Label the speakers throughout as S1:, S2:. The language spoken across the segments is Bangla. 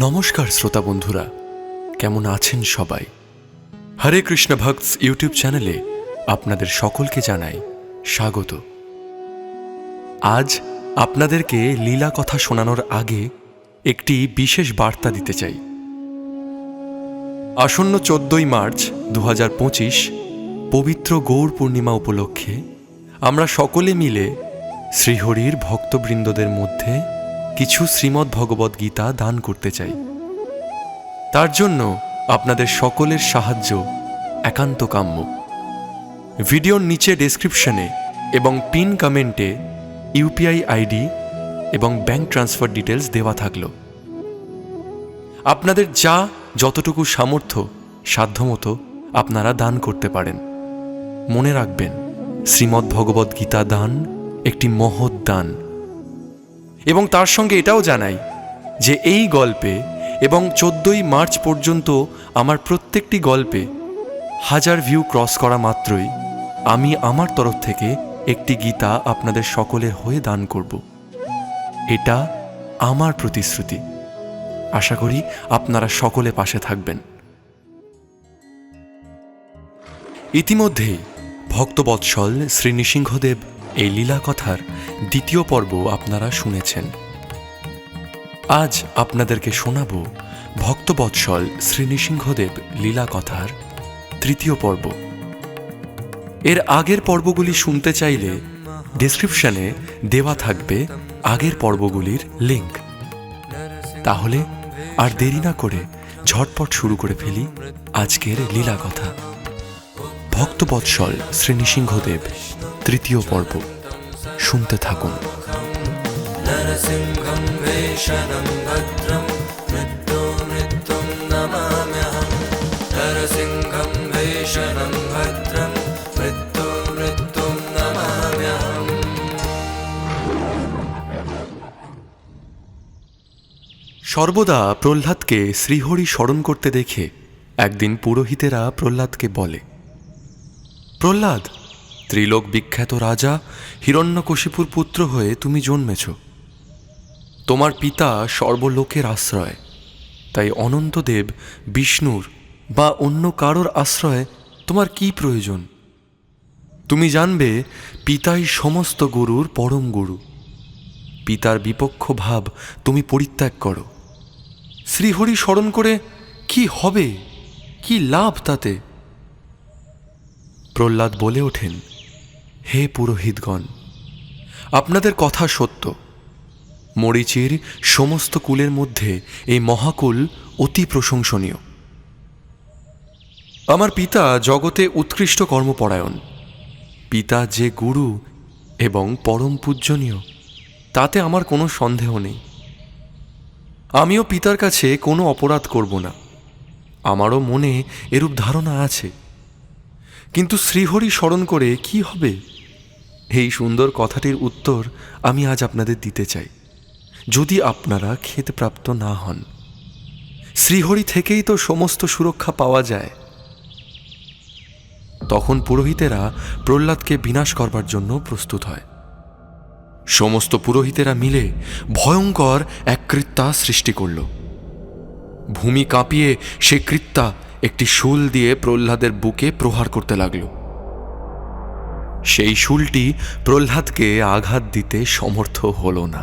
S1: নমস্কার শ্রোতা বন্ধুরা, কেমন আছেন সবাই? হরে কৃষ্ণ ভক্তস ইউটিউব চ্যানেলে আপনাদের সকলকে জানাই স্বাগত। আজ আপনাদেরকে লীলা কথা শোনানোর আগে একটি বিশেষ বার্তা দিতে চাই। আসন্ন 14ই মার্চ 2025 পবিত্র গৌর পূর্ণিমা উপলক্ষে আমরা সকলে মিলে শ্রীহরির ভক্তবৃন্দদের মধ্যে কিছু শ্রীমদ্ ভগবদ্ গীতা দান করতে চাই। তার জন্য আপনাদের সকলের সাহায্য একান্ত কাম্য। ভিডিওর নিচে ডেসক্রিপশনে এবং পিন কমেন্টে ইউপিআই আইডি এবং ব্যাংক ট্রান্সফার ডিটেলস দেওয়া থাকলো। আপনাদের যতটুকু সামর্থ্য সাধ্যমতো আপনারা দান করতে পারেন। মনে রাখবেন, শ্রীমদ্ ভগবদ্ গীতা দান একটি মহৎ দান। এবং তার সঙ্গে এটাও জানাই যে এই গল্পে এবং 14ই মার্চ পর্যন্ত আমার প্রত্যেকটি গল্পে 1000 ভিউ ক্রস করা মাত্রই আমি আমার তরফ থেকে একটি গীতা আপনাদের সকলের হয়ে দান করব। এটা আমার প্রতিশ্রুতি। আশা করি আপনারা সকলে পাশে থাকবেন। ইতিমধ্যেই ভক্তবৎসল শ্রী নৃসিংহদেব এই লীলা কথার দ্বিতীয় পর্ব আপনারা শুনেছেন। আজ আপনাদেরকে শোনাব ভক্তবৎসল শ্রী নৃসিংহদেব লীলা কথার তৃতীয় পর্ব। এর আগের পর্বগুলি শুনতে চাইলে ডেসক্রিপশনে দেওয়া থাকবে আগের পর্বগুলির লিঙ্ক। তাহলে আর দেরি না করে ঝটপট শুরু করে ফেলি আজকের লীলা কথা। ভক্তবৎসল শ্রী নৃসিংহদেব তৃতীয় পর্ব শুনতে থাকুন।
S2: নরসিংহং ভীষণং ভদ্রং মৃত্যুম নমাম্যহং। নরসিংহং ভীষণং ভদ্রং মৃত্যুম নমাম্যহং।
S1: সর্বদা প্রহ্লাদকে শ্রীহরি স্মরণ করতে দেখে একদিন পুরোহিতেরা প্রহ্লাদকে বলে, প্রহ্লাদ, ত্রিলোক বিখ্যাত রাজা হিরণ্যকশিপুর পুত্র হয়ে তুমি জন্মেছ। তোমার পিতা সর্বলোকের আশ্রয়, তাই অনন্তদেব বিষ্ণুর বা অন্য কারোর আশ্রয় তোমার কি প্রয়োজন? তুমি জানবে পিতাই সমস্ত গুরুর পরম গুরু। পিতার বিপক্ষ ভাব তুমি পরিত্যাগ করো। শ্রীহরি স্মরণ করে কি হবে, কি লাভ তাতে? প্রহ্লাদ বলে ওঠেন, হে পুরোহিতগণ, আপনাদের কথা সত্য। মরীচির সমস্ত কুলের মধ্যে এই মহাকুল অতি প্রশংসনীয়। আমার পিতা জগতে উৎকৃষ্ট কর্মপরায়ণ। পিতা যে গুরু এবং পরম পূজনীয়, তাতে আমার কোনো সন্দেহ নেই। আমিও পিতার কাছে কোনো অপরাধ করব না, আমারও মনে এরূপ ধারণা আছে। কিন্তু শ্রীহরি স্মরণ করে কি হবে? এই সুন্দর কথাটির উত্তর আমি আজ আপনাদের দিতে চাই, যদি আপনারা খেদপ্রাপ্ত না হন। শ্রীহরি থেকেই তো সমস্ত সুরক্ষা পাওয়া যায়। তখন পুরোহিতেরা প্রহ্লাদকে বিনাশ করবার জন্য প্রস্তুত হয়। সমস্ত পুরোহিতেরা মিলে ভয়ঙ্কর এক কৃত্যা সৃষ্টি করল। ভূমি কাঁপিয়ে সে কৃত্যা একটি শূল দিয়ে প্রহ্লাদের বুকে প্রহার করতে লাগল। সেই শূলটি প্রহ্লাদকে আঘাত দিতে সমর্থ হল না।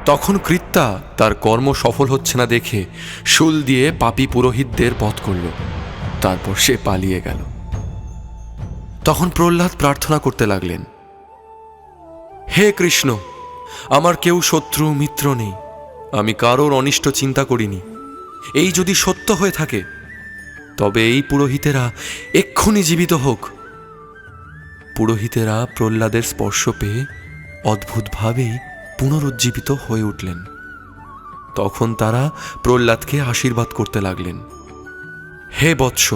S1: তখন কৃত্যা তার কর্ম সফল হচ্ছে না দেখে শূল দিয়ে পাপী পুরোহিতদের বধ করল। তারপর সে পালিয়ে গেল। তখন প্রহ্লাদ প্রার্থনা করতে লাগলেন, হে কৃষ্ণ, আমার কেউ শত্রু মিত্র নেই, আমি কারোর অনিষ্ট চিন্তা করিনি। এই যদি সত্য হয়ে থাকে তবে এই পুরোহিতেরা এক্ষুনি জীবিত হোক। পুরোহিতেরা প্রহ্লাদের স্পর্শ পেয়ে অদ্ভুতভাবেই পুনরুজ্জীবিত হয়ে উঠলেন। তখন তারা প্রহ্লাদকে আশীর্বাদ করতে লাগলেন, হে বৎস,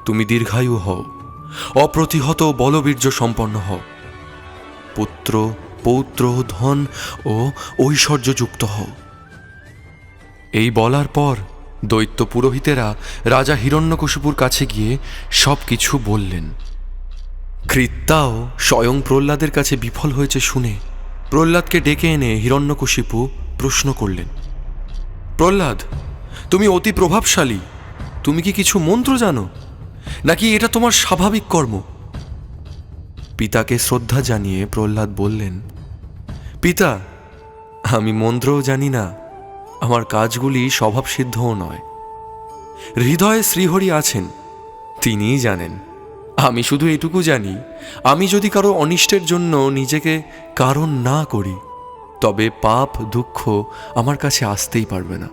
S1: তুমি দীর্ঘায়ু হও, অপ্রতিহত বলবীর্য সম্পন্ন হও, পুত্র পৌত্র ধন ও ঐশ্বর্যযুক্ত হও। এই বলার পর দৈত্য পুরোহিতেরা রাজা হিরণ্যকশিপুর কাছে গিয়ে সব কিছু বললেন। কৃত্যাও স্বয়ং প্রহ্লাদের কাছে বিফল হয়েছে শুনে প্রহ্লাদকে ডেকে এনে হিরণ্যকশিপু প্রশ্ন করলেন, প্রহ্লাদ, তুমি অতি প্রভাবশালী। তুমি কি কিছু মন্ত্র জানো, নাকি এটা তোমার স্বাভাবিক কর্ম? পিতাকে শ্রদ্ধা জানিয়ে প্রহ্লাদ বললেন, পিতা, আমি মন্ত্রও জানি না, আমার কাজগুলি স্বভাবসিদ্ধও নয়। হৃদয়ে শ্রীহরি আছেন, তিনিই জানেন। আমি শুধু এটুকু জানি, আমি যদি কারো অনিষ্টের জন্য নিজেকে কারণ না করি, তবে পাপ দুঃখ আমার কাছে আসতেই পারবে না।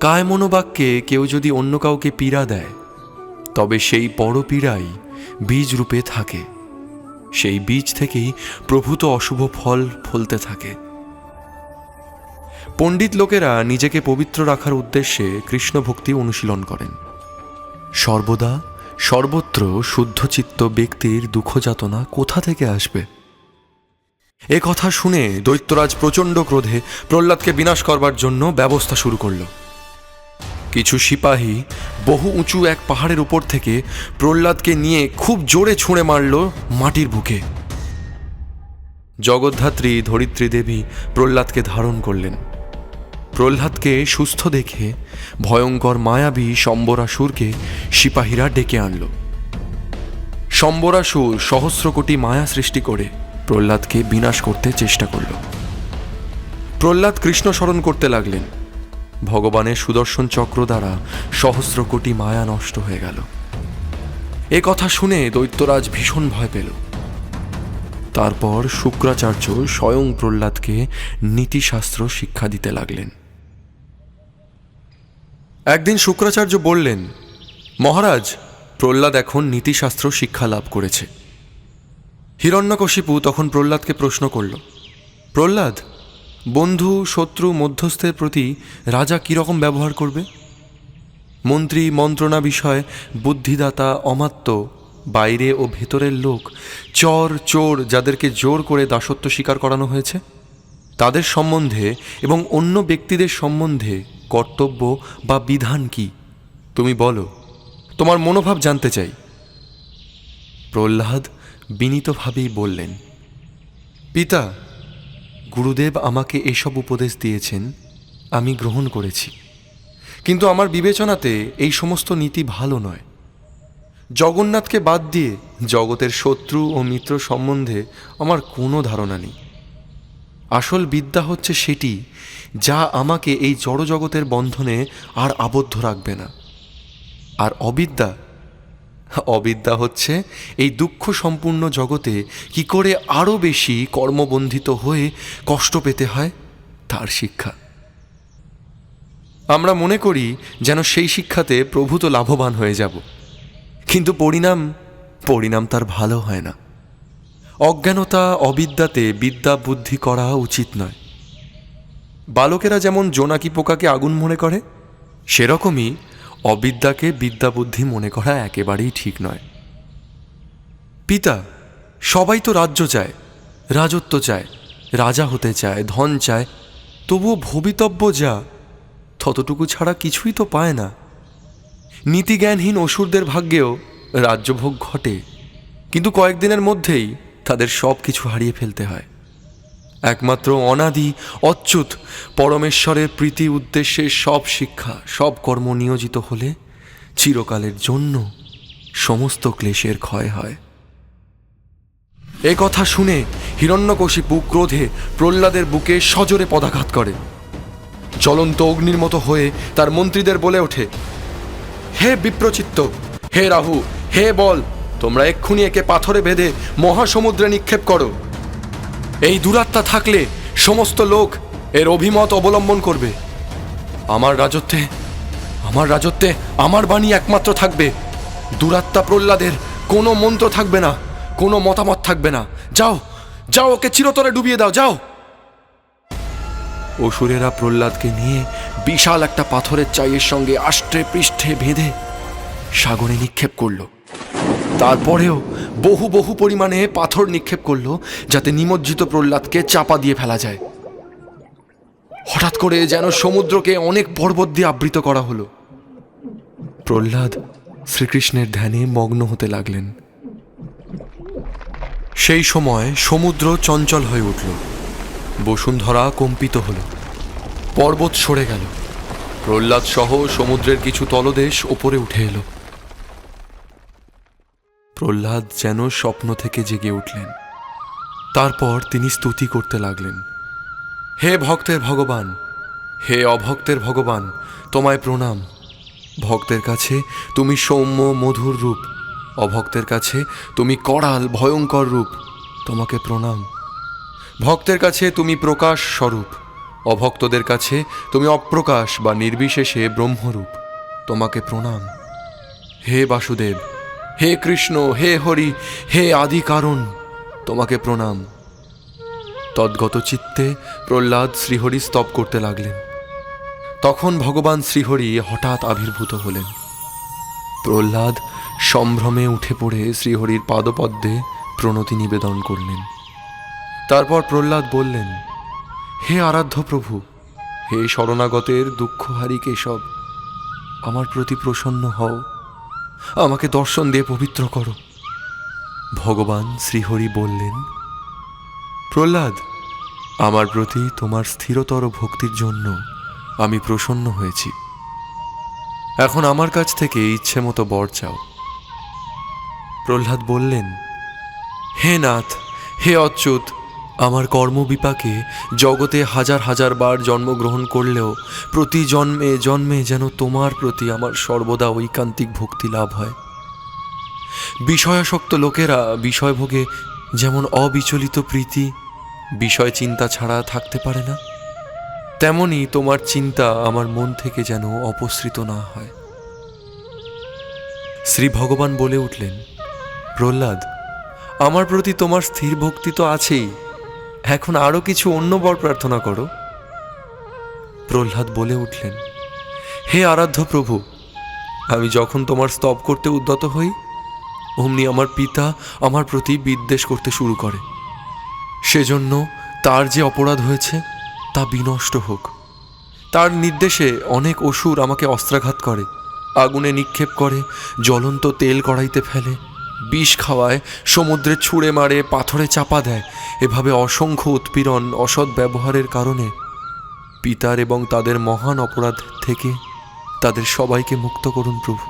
S1: কায় মনোবাক্যে কেউ যদি অন্য কাউকে পীড়া দেয়, তবে সেই পরপীড়াই বীজ রূপে থাকে। সেই বীজ থেকেই প্রভূত অশুভ ফল ফলতে থাকে। পণ্ডিত লোকেরা নিজেকে পবিত্র রাখার উদ্দেশ্যে কৃষ্ণ ভক্তি অনুশীলন করেন। সর্বদা সর্বত্র শুদ্ধচিত্ত ব্যক্তির দুঃখ যাতনা কোথা থেকে আসবে? এ কথা শুনে দৈত্যরাজ প্রচণ্ড ক্রোধে প্রহ্লাদকে বিনাশ করবার জন্য ব্যবস্থা শুরু করল। কিছু সিপাহী বহু উঁচু এক পাহাড়ের উপর থেকে প্রহ্লাদকে নিয়ে খুব জোরে ছুঁড়ে মারল মাটির বুকে। জগদ্ধাত্রী ধরিত্রী দেবী প্রহ্লাদকে ধারণ করলেন। প্রহ্লাদকে সুস্থ দেখে ভয়ঙ্কর মায়াবী শম্বরাসুরকে সিপাহীরা ডেকে আনল। শম্বরাসুর সহস্র কোটি মায়া সৃষ্টি করে প্রহ্লাদকে বিনাশ করতে চেষ্টা করল। প্রহ্লাদ কৃষ্ণ স্মরণ করতে লাগলেন। ভগবানের সুদর্শন চক্র দ্বারা সহস্র কোটি মায়া নষ্ট হয়ে গেল। এ কথা শুনে দৈত্যরাজ ভীষণ ভয় পেল। তারপর শুক্রাচার্য স্বয়ং প্রহ্লাদকে নীতিশাস্ত্র শিক্ষা দিতে লাগলেন। একদিন শুক্রাচার্য বললেন, মহারাজ, প্রহ্লাদ এখন নীতিশাস্ত্র শিক্ষা লাভ করেছে। হিরণ্যকশিপু তখন প্রহ্লাদকে প্রশ্ন করল, প্রহ্লাদ, বন্ধু শত্রু মধ্যস্থের প্রতি রাজা কীরকম ব্যবহার করবে? মন্ত্রী মন্ত্রণা বিষয় বুদ্ধিদাতা অমাত্য বাইরে ও ভেতরের লোক, চর চোর যাদেরকে জোর করে দাসত্ব স্বীকার করানো হয়েছে, তাদের সম্বন্ধে এবং অন্য ব্যক্তিদের সম্বন্ধে কর্তব্য বা বিধান কি? তুমি বলো, তোমার মনোভাব জানতে চাই। প্রহ্লাদ বিনীতভাবেই বললেন, পিতা, গুরুদেব আমাকে এসব উপদেশ দিয়েছেন, আমি গ্রহণ করেছি, কিন্তু আমার বিবেচনাতে এই সমস্ত নীতি ভালো নয়। জগন্নাথকে বাদ দিয়ে জগতের শত্রু ও মিত্র সম্বন্ধে আমার কোনো ধারণা নেই। আসল বিদ্যা হচ্ছে সেটি যা আমাকে এই জড়জগতের বন্ধনে আর আবদ্ধ রাখবে না। আর অবিদ্যা হচ্ছে এই দুঃখ সম্পূর্ণ জগতে কি করে আরও বেশি কর্মবন্ধিত হয়ে কষ্ট পেতে হয় তার শিক্ষা। আমরা মনে করি যেন সেই শিক্ষাতে প্রভূত লাভবান হয়ে যাব, কিন্তু পরিণাম তার ভালো হয় না। অজ্ঞানতা অবিদ্যাতে বিদ্যা বুদ্ধি করা উচিত নয়। বালকেরা যেমন জোনাকি পোকাকে আগুন মনে করে, সেরকমই অবিদ্যাকে বিদ্যা বুদ্ধি মনে করা একেবারেই ঠিক নয়। পিতা, সবাই তো রাজ্য চায়, রাজত্ব চায়, রাজা হতে চায়, ধন চায়, তবুও ভবিতব্য যা ততটুকু ছাড়া কিছুই তো পায় না। নীতিজ্ঞানহীন অসুরদের ভাগ্যেও রাজ্যভোগ ঘটে, কিন্তু কয়েকদিনের মধ্যেই তাদের সব কিছু হারিয়ে ফেলতে হয়। একমাত্র অনাদি অচ্যুত পরমেশ্বরের প্রীতি উদ্দেশ্যে সব শিক্ষা সব কর্ম নিয়োজিত হলে চিরকালের জন্য সমস্ত ক্লেশের ক্ষয় হয়। এ কথা শুনে হিরণ্যকশিপু ক্রোধে প্রহ্লাদের বুকে সজোরে পদাঘাত করে। জ্বলন্ত অগ্নির মতো হয়ে তার মন্ত্রীদের বলে ওঠে, হে বিপ্রচিত্ত, হে রাহু, হে বল, তোমরা এক্ষুনি একে পাথরে বেঁধে মহাসমুদ্রে নিক্ষেপ করো। এই দুরাত্মা থাকলে সমস্ত লোক এর অভিমত অবলম্বন করবে। আমার রাজত্বে আমার বাণী একমাত্র থাকবে। দুরাত্মা প্রহ্লাদের কোনো মন্ত্র থাকবে না, কোনো মতামত থাকবে না। যাও, ওকে চিরতরে ডুবিয়ে দাও, যাও। অসুরেরা প্রহ্লাদকে নিয়ে বিশাল একটা পাথরের চাইয়ের সঙ্গে আষ্টে পৃষ্ঠে বেঁধে সাগরে নিক্ষেপ করল। তারপরেও বহু পরিমাণে পাথর নিক্ষেপ করল, যাতে নিমজ্জিত প্রহ্লাদকে চাপা দিয়ে ফেলা যায়। হঠাৎ করে যেন সমুদ্রকে অনেক পর্বত দিয়ে আবৃত করা হলো। প্রহ্লাদ শ্রীকৃষ্ণের ধ্যানে মগ্ন হতে লাগলেন। সেই সময় সমুদ্র চঞ্চল হয়ে উঠল, বসুন্ধরা কম্পিত হল। পর্বত সরে গেল। প্রহ্লাদ সহ সমুদ্রের কিছু তলদেশ ওপরে উঠে এলো। প্রহ্লাদ যেন স্বপ্ন থেকে জেগে উঠলেন। তারপর তিনি স্তুতি করতে লাগলেন, হে ভক্তের ভগবান, হে অভক্তের ভগবান, তোমায় প্রণাম। ভক্তের কাছে তুমি সৌম্য মধুর রূপ, অভক্তের কাছে তুমি করাল ভয়ঙ্কর রূপ, তোমাকে প্রণাম। ভক্তের কাছে তুমি প্রকাশ স্বরূপ, অভক্তদের কাছে তুমি অপ্রকাশ বা নির্বিশেষে ব্রহ্মরূপ, তোমাকে প্রণাম। হে বাসুদেব, হে কৃষ্ণ, হে হরি, হে আদি কারণ, তোমাকে প্রণাম। তদ্গত চিত্তে প্রহ্লাদ শ্রীহরি স্তব করতে লাগলেন। তখন ভগবান শ্রীহরি হঠাৎ আবির্ভূত হলেন। প্রহ্লাদ সম্ভ্রমে উঠে পড়ে শ্রীহরির পাদপদ্মে প্রণতি নিবেদন করলেন। তারপর প্রহ্লাদ বললেন, হে আরাধ্য প্রভু, হে শরণাগতের দুঃখহারী কেশব, আমার প্রতি প্রসন্ন হও, আমাকে দর্শন দিয়ে পবিত্র করো। ভগবান শ্রীহরি বললেন, প্রহ্লাদ, আমার প্রতি তোমার স্থিরতর ভক্তির জন্য আমি প্রসন্ন হয়েছি। এখন আমার কাছ থেকে ইচ্ছে মতো বর চাও। প্রহ্লাদ বললেন, হে নাথ, হে অচ্যুত, আমার কর্মবিপাকে জগতে হাজার হাজার বার জন্মগ্রহণ করলেও প্রতি জন্মে জন্মে যেন তোমার প্রতি আমার সর্বদা ঐকান্তিক ভক্তি লাভ হয়। বিষয়াসক্ত লোকেরা বিষয়ভোগে যেমন অবিচলিত প্রীতি বিষয় চিন্তা ছাড়া থাকতে পারে না, তেমনি তোমার চিন্তা আমার মন থেকে যেন অপসৃত না হয়। শ্রী ভগবান বলে উঠলেন, প্রহ্লাদ, আমার প্রতি তোমার স্থির ভক্তি তো আছেই, এখন আরো কিছু অন্য বর প্রার্থনা করো। প্রহ্লাদ বলে উঠলেন, হে আরাধ্য প্রভু, আমি যখন তোমার স্তব করতে উদ্যত হই, অমনি আমার পিতা আমার প্রতি বিদ্বেষ করতে শুরু করে। সেজন্য তার যে অপরাধ হয়েছে তা বিনষ্ট হোক। তার নির্দেশে অনেক অসুর আমাকে অস্ত্রাঘাত করে, আগুনে নিক্ষেপ করে, জ্বলন্ত তেল কড়াইতে ফেলে, বিষ খাওয়ায়, সমুদ্রে ছুঁড়ে মারে, পাথরে চাপা দেয়। এভাবে অসংখ্য উৎপীড়ন অসৎ ব্যবহারের কারণে পিতার এবং তাদের মহান অপরাধ থেকে তাদের সবাইকে মুক্ত করুন প্রভু।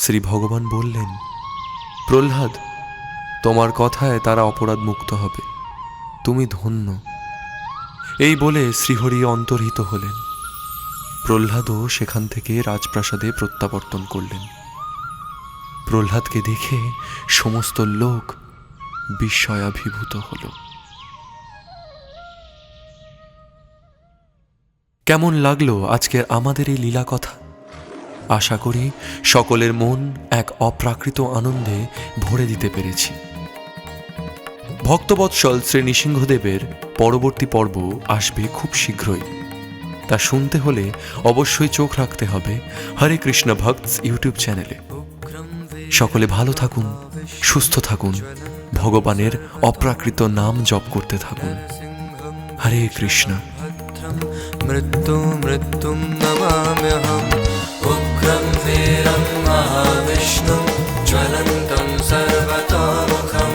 S1: শ্রী ভগবান বললেন, প্রহ্লাদ, তোমার কথায় তারা অপরাধ মুক্ত হবে, তুমি ধন্য। এই বলে শ্রীহরি অন্তর্হিত হলেন। প্রহ্লাদও সেখান থেকে রাজপ্রাসাদে প্রত্যাবর্তন করলেন। প্রহ্লাদকে দেখে সমস্ত লোক বিস্ময়াভিভূত হল। কেমন লাগলো আজকের আমাদের এই লীলা কথা? আশা করি সকলের মন এক অপ্রাকৃত আনন্দে ভরে দিতে পেরেছি। ভক্তবৎসল শ্রী নৃসিংহদেবের পরবর্তী পর্ব আসবে খুব শীঘ্রই। তা শুনতে হলে অবশ্যই চোখ রাখতে হবে হরে কৃষ্ণ ভক্তস ইউটিউব চ্যানেলে। সকলে ভালো থাকুন, সুস্থ থাকুন, ভগবানের অপ্রাকৃত নাম জপ করতে থাকুন। হরে কৃষ্ণ।
S2: মৃত্যু মৃত্যুম নমাম্যহম উগ্রম বীরম মহাবিষ্ণুম জ্বলন্तं সর্বতোমুখম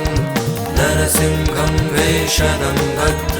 S2: নরসিংহম ভীষণম ভদ্রম